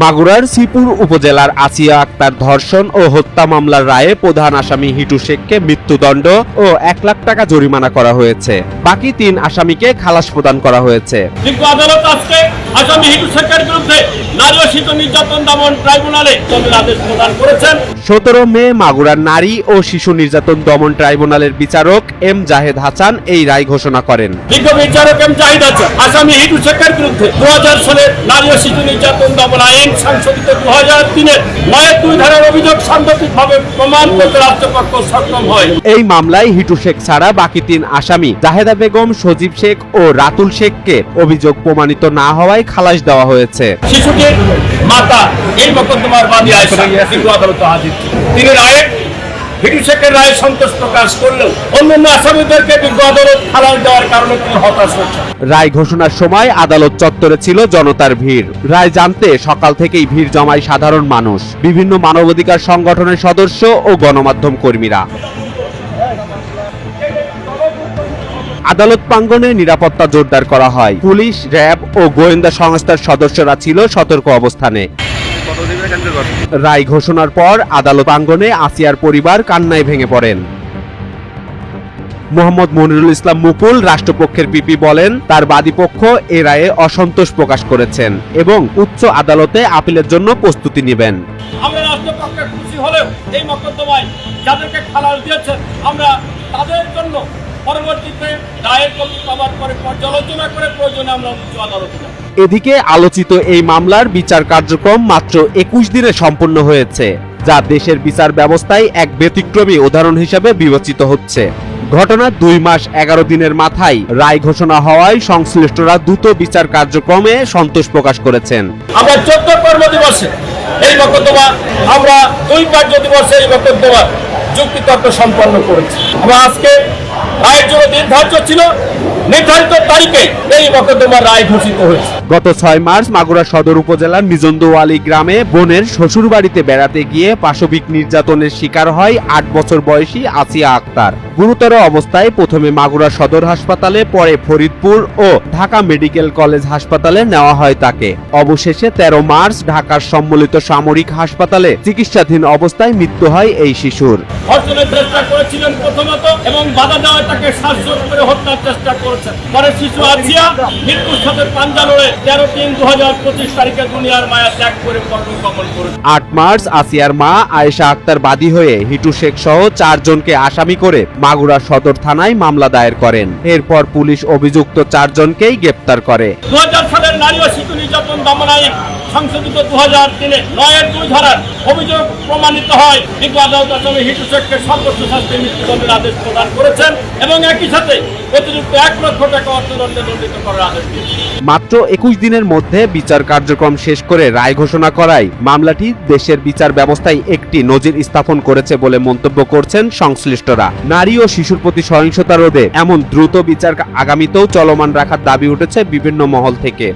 মাগুরার শ্রীপুর উপজেলার আসিয়া আক্তার ধর্ষণ ও হত্যা মামলার রায়ে প্রধান আসামি হিটু শেখকে মৃত্যুদণ্ড ও 1 লাখ টাকা জরিমানা করা হয়েছে। বাকি 3 আসামিকে খালাস প্রদান করা হয়েছে। আদালত আজকে আসামি হিটু শেখের বিরুদ্ধে নারী ও শিশু নির্যাতন দমন ট্রাইব্যুনালে আদেশ প্রদান করেছেন। 17 মে মাগুরার নারী ও শিশু নির্যাতন দমন ট্রাইব্যুনালের বিচারক এম জাহেদ হাসান এই রায় ঘোষণা করেন। বিচারক এম জাহেদ হাসান আসামি হিটু শেখের বিরুদ্ধে 2000 সালের নারী ও শিশু নির্যাতন দমন আইন সংশোধিত 2003-এর 9-2 ধারার অভিযোগ সাংগঠনিকভাবে প্রমাণ করতে রাষ্ট্রপক্ষ সক্ষম হয়। এই মামলায় হিটু শেখ ছাড়া বাকি 3 আসামি জাহেদা বেগম, সজীব শেখ ও রাতুল শেখকে অভিযোগ প্রমাণিত না হওয়ায় খালাস দেওয়া হয়েছে। শিশুটির মাতা এই মোকদ্দমার বাদী আয়েশা আদালতে হাজির। তিনি রায়ে হিটু শেখের রায়ে সন্তোষ প্রকাশ করলেও অন্যান্য আসামিদেরকে বিজ্ঞ আদালত খালাস দেওয়ার কারণে তিনি হতাশ হয়েছেন। রায় ঘোষণার সময় আদালত চত্বরে ছিল জনতার ভিড়। রায় জানতে সকাল থেকেই ভিড় জমায় সাধারণ মানুষ, বিভিন্ন মানবাধিকার সংগঠনের সদস্য ও গণমাধ্যম কর্মীরা। আদালত প্রাঙ্গণে নিরাপত্তা জোরদার করা হয়। পুলিশ, র্যাব ও গোয়েন্দা সংস্থার সদস্যরা ছিল সতর্ক অবস্থানে। রায় ঘোষণার পর আদালত প্রাঙ্গণে আসিয়ার পরিবার কান্নায় ভেঙে পড়েন। মোহাম্মদ মনিরুল ইসলাম মুকুল, রাষ্ট্রপক্ষের পিপি, বলেন তার বাদীপক্ষ এ রায়ে অসন্তোষ প্রকাশ করেছেন এবং উচ্চ আদালতে আপিলের জন্য প্রস্তুতি নেবেন। আমরা রাষ্ট্রপক্ষে খুশি হলেও এই মোকদ্দমায় যাদেরকে খালাস দিয়েছেন আমরা তাদের জন্য পরবর্তীতে রায়ের কপি পাওয়ার পরে পর্যালোচনা করে প্রয়োজনে আমরা উচ্চ আদালতে যাব। এদিকে আলোচিত এই মামলার বিচার কার্যক্রম মাত্র 21 দিনে সম্পন্ন হয়েছে, যা দেশের বিচার ব্যবস্থায় এক ব্যতিক্রমী উদাহরণ হিসেবে বিবেচিত হচ্ছে। ঘটনার 2 মাস 11 দিনের মাথায় রায় ঘোষণা হওয়ায় সংশ্লিষ্টরা দ্রুত বিচার কার্যক্রমে সন্তোষ প্রকাশ করেছেন। আমরা 14 কর্মদিবসে এই মোকদ্দমা আমরা 2 কার্যদিবসে এই মোকদ্দমা যুক্তিতর্ক সম্পন্ন করেছি। আমরা আজকে রায়ের জন্য নির্ধারিত ছিল, নির্ধারিত তারিখে এই মোকদ্দমার রায় ঘোষিত হয়েছে। গত 6 মার্চ মাগুরা সদর উপজেলার নিজন্দওয়ালি গ্রামে বোনের শ্বশুর বাড়িতে বেড়াতে গিয়ে পাশবিক নির্যাতনের শিকার হয় 8 বছর বয়সী আসিয়া আক্তার। গুরুতর অবস্থায় প্রথমে মাগুরা সদর হাসপাতালে, পরে ফরিদপুর ও ঢাকা মেডিকেল কলেজ হাসপাতালে নেওয়া হয় তাকে। অবশেষে 13 মার্চ ঢাকার সম্মিলিত সামরিক হাসপাতালে চিকিৎসাধীন অবস্থায় মৃত্যু হয় এই শিশুর। ধর্ষণের চেষ্টা করেছিলেন প্রথমত এবং বাধা দেওয়ায় তাকে শ্বাসরোধ করে হত্যার চেষ্টা করেছেন। পরে শিশু আসিয়া মৃত্যুর সাথে পাঞ্জা লড়ে 13/3/2025 তারিখে দুনিয়ার মায়া ত্যাগ করে কর্মকমল করেছেন। 8 মার্চ আসিয়ার মা আয়েশা আক্তার বাদী হয়ে হিটু শেখ সহ 4 জনকে আসামি করে মাগুরা সদর থানায় মামলা দায়ের করেন। এরপর পুলিশ অভিযুক্ত 4 জনকেই গ্রেপ্তার করে। 2000 সালের নারী ও শিশু নির্যাতন দমন আইন সংশোধিত 2003-এর 9-2 ধারার অভিযোগ প্রমাণিত হয়। বিজ্ঞ আদালত আসামি হিটু শেখকে সর্বোচ্চ শাস্তির মৃত্যুদণ্ডের আদেশ প্রদান করেছেন এবং একই সাথে অতিরিক্ত 1 লক্ষ টাকা অর্থদণ্ডে দণ্ডিত করার আদেশ দিয়েছেন। মাত্র 21 দিনের মধ্যে বিচার কার্যক্রম শেষ করে রায় ঘোষণা করায় মামলাটি দেশের বিচার ব্যবস্থায় একটি নজির স্থাপন করেছে বলে মন্তব্য করছেন সংশ্লিষ্টরা। নারী ও শিশুর প্রতি সহিংসতা রোধে এমন দ্রুত বিচার আগামীতেও চলমান রাখার দাবি উঠেছে বিভিন্ন মহল থেকে।